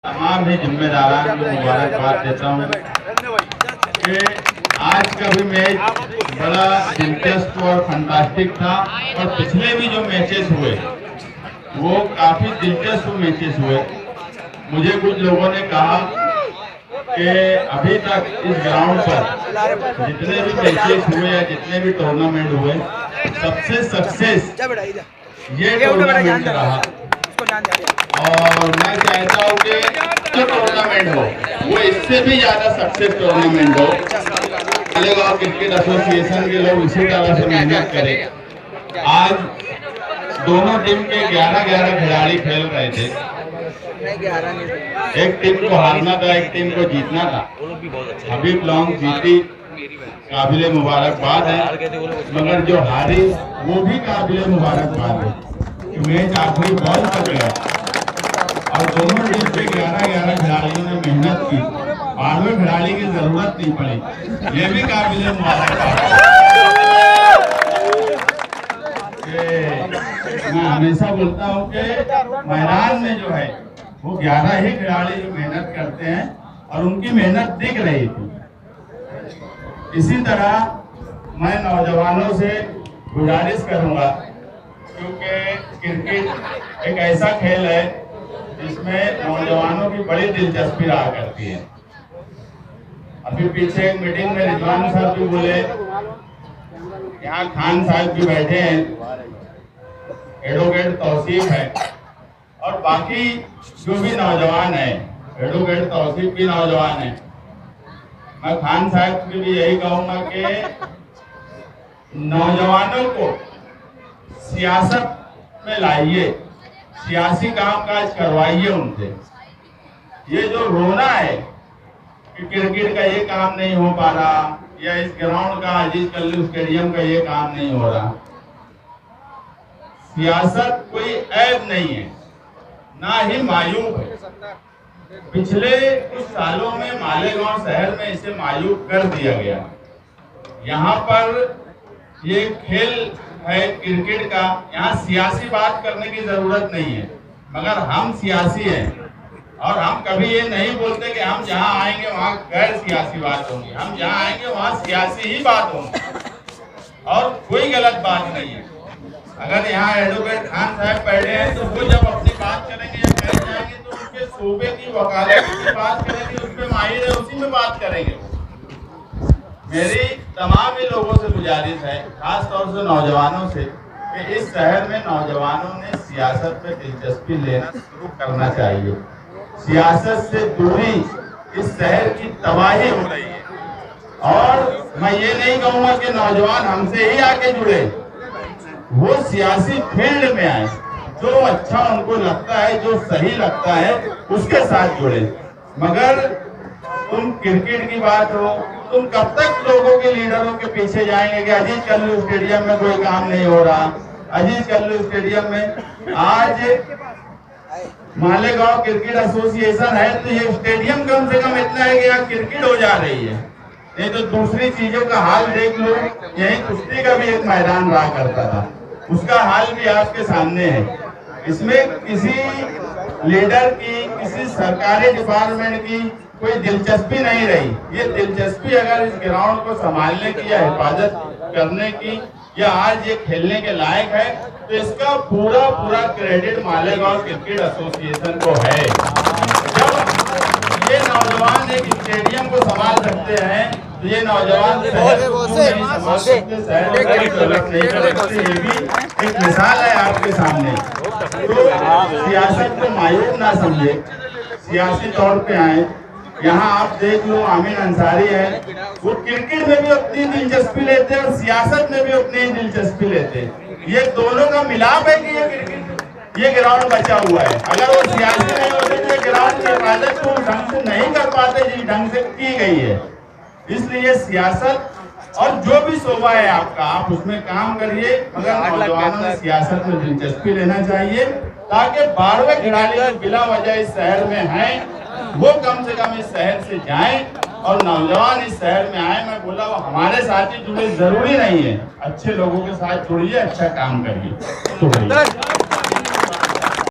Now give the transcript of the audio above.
तमाम ही जिम्मेदारान को मुबारकबाद देता हूँ कि आज का भी मैच बड़ा दिलचस्प और फंटास्टिक था और पिछले भी जो मैचेस हुए वो काफी दिलचस्प मैचेस हुए। मुझे कुछ लोगों ने कहा कि अभी तक इस ग्राउंड पर जितने भी मैचेस हुए या जितने भी टूर्नामेंट हुए सबसे सक्सेस ये टूर्नामेंट रहा और मैं चाहता हूँ कि जो टूर्नामेंट हो वो इससे भी ज्यादा सक्सेस टूर्नामेंट हो। मालेगांव क्रिकेट एसोसिएशन के लोग इसी तरह से मेहनत करें। आज दोनों टीम के 11-11 खिलाड़ी खेल रहे थे। एक टीम को हारना था, एक टीम को जीतना था। हबीब लॉन्ग जीती, काबिले मुबारकबाद है, मगर जो हारी वो भी काबिले मुबारकबाद है। मैच आखिरी बॉल तक गया और दोनों टीम के 11-11 खिलाड़ियों ने मेहनत की। 12वें खिलाड़ी की जरूरत नहीं पड़ी, ये भी काबिले मुबारकबाद है। मैं हमेशा बोलता हूँ कि मैदान में जो है वो 11 ही खिलाड़ी जो मेहनत करते हैं और उनकी मेहनत दिख रही थी। इसी तरह मैं नौजवानों से गुजारिश करूंगा, क्योंकि क्रिकेट एक ऐसा खेल है जिसमें नौजवानों की बड़ी दिलचस्पी रहा करती है। अभी पीछे एक मीटिंग में रिजवान साहब भी बोले, यहाँ खान साहब भी बैठे हैं, एडवोकेट तौसीफ है और बाकी जो भी नौजवान है, एडवोकेट तौसीफ भी नौजवान है। मैं खान साहब से भी यही कहूंगा कि नौजवानों को सियासत में लाइए, सियासी कामकाज करवाइए उनसे। ये जो रोना है कि क्रिकेट का ये काम नहीं हो पा रहा या इस ग्राउंड का अजीज कल्लू स्टेडियम का ये काम नहीं हो रहा, सियासत कोई ऐब नहीं है, ना ही मायूब है। पिछले कुछ सालों में मालेगांव शहर में इसे मायूब कर दिया गया। यहाँ पर ये खेल है क्रिकेट का, यहाँ सियासी बात करने की जरूरत नहीं है, मगर हम सियासी हैं और हम कभी ये नहीं बोलते कि हम जहाँ आएंगे वहाँ गैर सियासी बात होगी। हम जहाँ आएंगे वहाँ सियासी ही बात होगी और कोई गलत बात नहीं है। अगर यहाँ एडवोकेट खान साहब बैठे हैं तो वो जब अपनी बात करेंगे या कह जाएंगे तो उनके सूबे की वकालत की बात करेंगे, उसमें माहिर है, उसी में बात करेंगे। मेरी तमाम ही लोगों से गुजारिश है, खास तौर से नौजवानों से, कि इस शहर में नौजवानों ने सियासत में दिलचस्पी लेना शुरू करना चाहिए। सियासत से दूरी इस शहर की तबाही हो रही है और मैं ये नहीं कहूँगा कि नौजवान हमसे ही आके जुड़े, वो सियासी फील्ड में आए, जो अच्छा उनको लगता है, जो सही लगता है उसके साथ जुड़े। मगर तुम क्रिकेट की बात हो, तुम कब तक लोगों के लीडरों के पीछे जाएंगे कि अजीज कल्लू स्टेडियम में कोई काम नहीं हो रहा। अजीज कल्लू स्टेडियम में आज मालेगांव क्रिकेट एसोसिएशन है तो ये स्टेडियम कम से कम इतना है कि यहाँ क्रिकेट हो जा रही है, नहीं तो दूसरी चीजों का हाल देख लो। यही कुश्ती का भी एक मैदान रहा करता था, उसका हाल भी आपके सामने है। इसमें किसी लीडर की, किसी सरकारी डिपार्टमेंट की कोई दिलचस्पी नहीं रही। ये दिलचस्पी अगर इस ग्राउंड को संभालने की या हिफाजत करने की या आज ये खेलने के लायक है तो इसका पूरा क्रेडिट मालेगांव क्रिकेट एसोसिएशन को है। जब ये नौजवान एक स्टेडियम को संभाल सकते हैं तो ये नौजवान ये भी एक मिसाल है आपके सामने। तो सियासत को मायूब ना समझे, सियासी तौर पे आए। यहाँ आप देख लो, आमिन अंसारी है, वो क्रिकेट में भी अपनी दिलचस्पी लेते हैं और सियासत में भी अपनी दिलचस्पी लेते हैं। ये दोनों का मिलाप है कि ये क्रिकेट, ये ग्राउंड बचा हुआ है। अगर वो सियासी नहीं होते तो ये ग्राउंड की हिफाजत को ढंग से नहीं कर पाते जिस ढंग से की गई है। इसलिए सियासत और जो भी शोभा है आपका, आप उसमें काम करिए, मगर नौजवानों में सियासत में दिलचस्पी लेना चाहिए ताकि 12वें खिलाड़ी जो बिला वजह इस शहर में हैं वो कम से कम इस शहर से जाएं और नौजवान इस शहर में आए। मैं बोला वो हमारे साथ ही जुड़े, जरूरी नहीं है, अच्छे लोगों के साथ जुड़िए, अच्छा काम करिए। शुक्रिया।